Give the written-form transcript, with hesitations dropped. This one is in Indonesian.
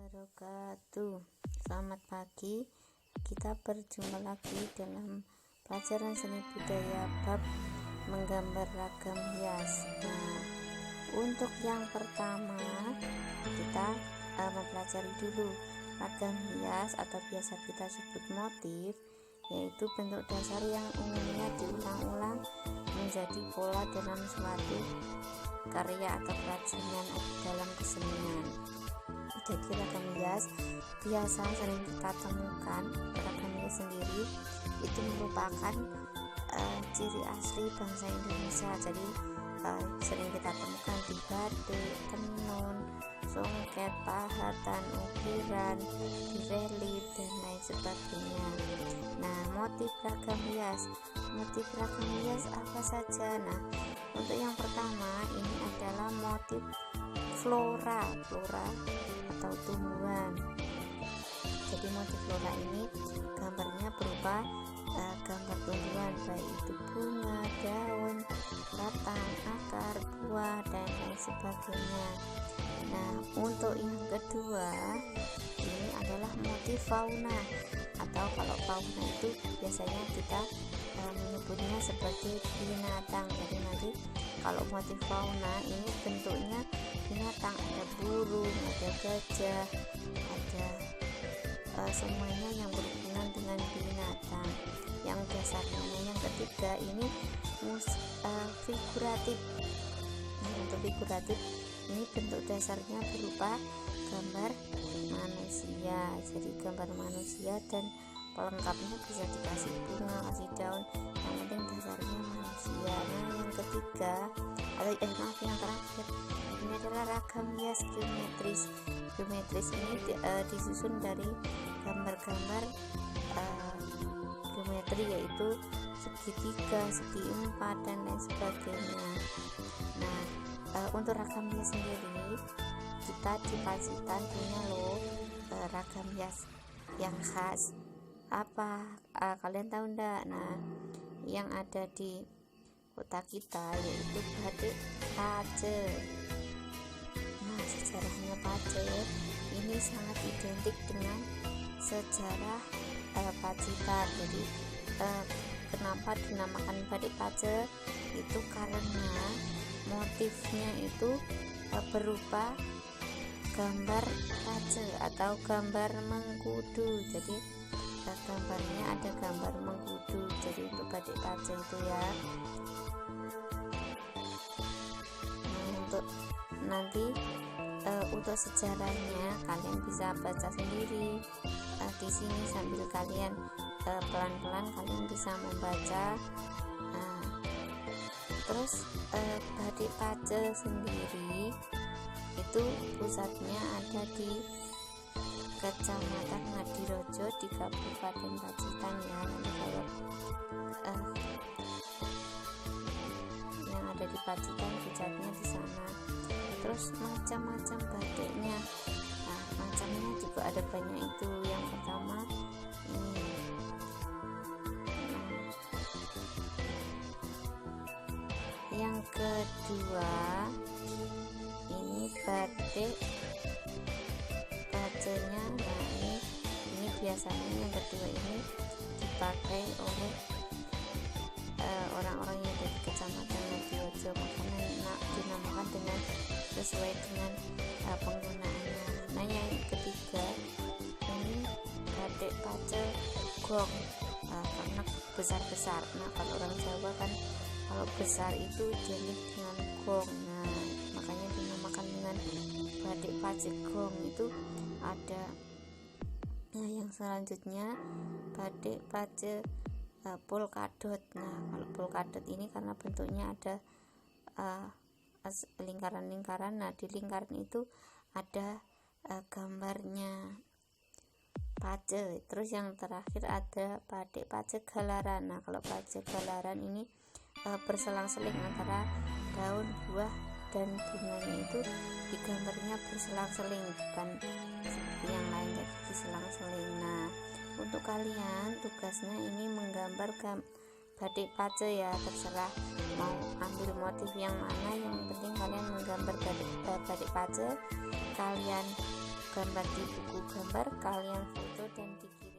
wabarakatuh. Selamat pagi. Kita berjumpa lagi dalam pelajaran seni budaya bab menggambar ragam hias. Nah, untuk yang pertama kita mempelajari dulu ragam hias atau biasa kita sebut motif, yaitu bentuk dasar yang umumnya diulang-ulang menjadi pola dalam suatu karya atau kerajinan dalam kesenian. Jadi ragam hias biasa sering kita temukan. Ragam hias sendiri itu merupakan ciri asli bangsa Indonesia. Jadi sering kita temukan di batik, tenun, songket, pahatan, ukiran, di relief dan lain sebagainya. Nah, motif ragam hias apa saja? Nah, untuk yang pertama ini adalah motif flora atau tumbuhan. Jadi motif flora ini gambarnya berupa gambar tumbuhan, baik itu bunga, daun, batang, akar, buah dan lain sebagainya. Nah, untuk yang kedua ini adalah motif fauna, atau kalau fauna itu biasanya kita menyebutnya sebagai binatang. Jadi nanti kalau motif fauna ini bentuknya binatang, ada burung, ada gajah, ada semuanya yang berhubungan dengan binatang. Yang dasarnya yang ketiga ini figuratif. Nah, untuk figuratif ini bentuk dasarnya berupa gambar manusia. Jadi gambar manusia dan pelengkapnya bisa dikasih bunga, kasih daun, yang penting dasarnya manusia. Nah, yang ketiga yang terakhir ini adalah ragam hias geometris. Ini disusun dari gambar-gambar geometri, yaitu segitiga, segi empat dan lain sebagainya. Nah, untuk ragam hias sendiri kita di Pacitan punya ragam hias yang khas. Apa kalian tahu enggak? Nah, yang ada di kota kita yaitu batik Pace. Nah, sejarahnya Pace ini sangat identik dengan sejarah Pacitan. Jadi kenapa dinamakan batik Pace? Itu karena motifnya itu berupa gambar pace atau gambar mengkudu. Jadi gambarnya ada gambar mengkudu. Jadi untuk batik Pace itu ya. Nah, untuk nanti untuk sejarahnya kalian bisa baca sendiri di sini sambil kalian pelan-pelan kalian bisa membaca. Nah, terus batik Pace sendiri itu pusatnya ada di Kecamatan Ngadirojo di Kabupaten Pacitan ya. Nanti kalau yang ada di Pacitan pusatnya di sana. Terus macam-macam batiknya. Nah, macamnya juga ada banyak itu. Yang pertama ini. Yang kedua ini batik Pacenya. Nah, ini biasanya yang kedua ini dipakai oleh orang-orang yang dari Kecamatan Ngadirojo, makanya dinamakan dengan sesuai dengan penggunaannya. Nah, yang ketiga ini batik Pace gong, karena besar-besar. Nah, kalau orang Jawa kan kalau besar itu identik dengan gong. Nah, makanya dinamakan dengan batik Pace gong. Itu ada. Nah, yang selanjutnya batik Pace polkadot. Nah, kalau polkadot ini karena bentuknya ada lingkaran-lingkaran. Nah, di lingkaran itu ada gambarnya pace. Terus yang terakhir ada batik Pace galaran. Nah, kalau Pace galaran ini berselang-seling antara daun, buah dan bunganya itu digambarnya berselang-seling, bukan seperti yang lain jadi diselang-seling. Nah, untuk kalian tugasnya ini menggambar batik Pace ya, terserah mau ambil motif yang mana, yang penting kalian menggambar batik Pace. Kalian gambar di buku gambar, kalian foto dan dikirim